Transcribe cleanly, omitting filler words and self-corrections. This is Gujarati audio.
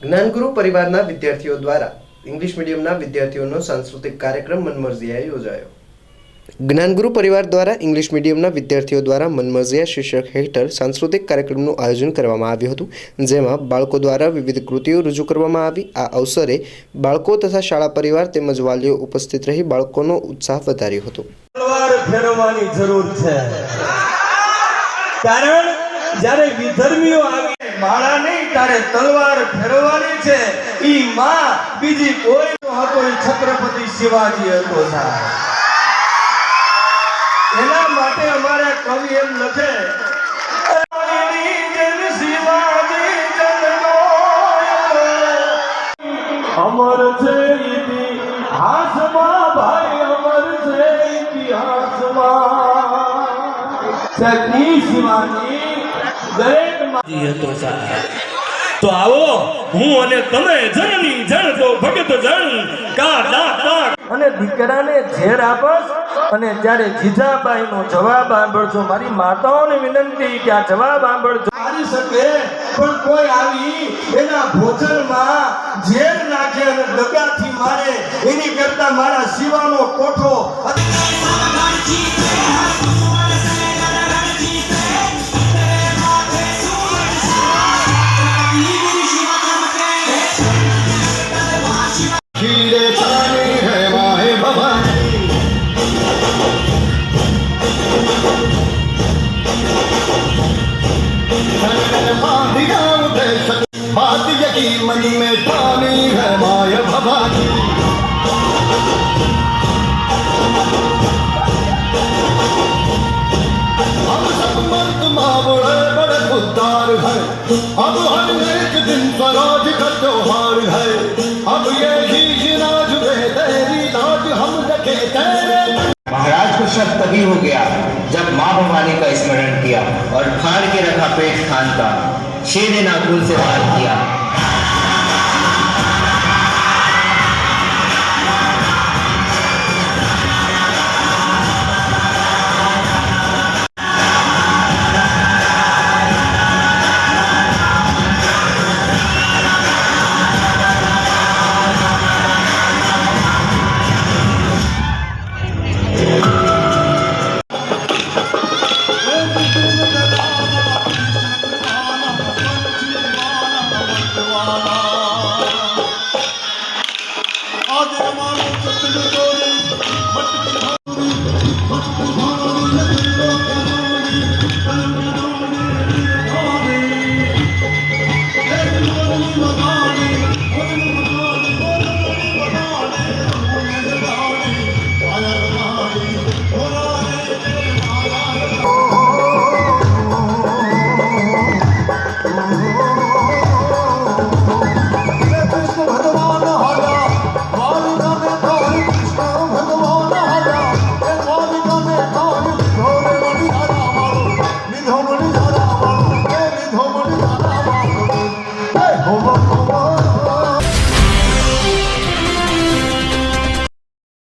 જ્ઞાનગુરુ પરિવારના વિદ્યાર્થીઓ દ્વારા ઇંગ્લિશ મીડિયમના વિદ્યાર્થીઓનો સાંસ્કૃતિક કાર્યક્રમ મનમરજિયાએ યોજાયો। જ્ઞાનગુરુ પરિવાર દ્વારા ઇંગ્લિશ મીડિયમના વિદ્યાર્થીઓ દ્વારા મનમરજિયા શીર્ષક હેઠળ સાંસ્કૃતિક કાર્યક્રમનું આયોજન કરવામાં આવ્યું હતું, જેમાં બાળકો દ્વારા વિવિધ કૃતિઓ રજૂ કરવામાં આવી। આ અવસરે બાળકો તથા શાળા પરિવાર તેમજ વાલીઓ ઉપસ્થિત રહી બાળકોનો ઉત્સાહ વધાર્યો હતો। તલવાર ફેરવવાની જરૂર છે, કારણ જ્યારે વિધર્મીઓ આવી માળા નહીં તારે તલવાર ફેરવવાની છે। ઈ માં બીજી કોઈ હતો, છત્રપતિ શિવાજી હતો સાહેબ। એના માટે અમારા કવિ એમ લખે, અમર છે ઇતિહાસમાં ભાઈ, અમર છે ઇતિહાસમાં સતી શિવાજી દરેક માજી હતો સાહેબ। તો આવો હું અને તમે જનની જન તો ભગત જન કા દાતા અને દીકરાને ઝેર આપસ અને જ્યારે જીજાબાઈનો જવાબ સાંભળજો। મારી માતાઓને વિનંતી કે આ જવાબ સાંભળજો। મારી શકે પણ કોઈ આવી એના ભોજનમાં ઝેર નાખે અને દગાથી મારે, એની કરતા મારા શિવાનો કોઠો बात यकीन मन में ठानी है माया भवानी। हम सब मर्द मावड़े बड़े खुददार है, अब हर एक दिन स्वराज का त्योहार है। अब ये शीश नाज में तेरी नाज हम रखे तेरे। महाराज को शक तभी हो गया जब माँ भवानी का स्मरण किया और फाड़ के रखा पेट खान का, शेर ने नाखून से वार किया। Allah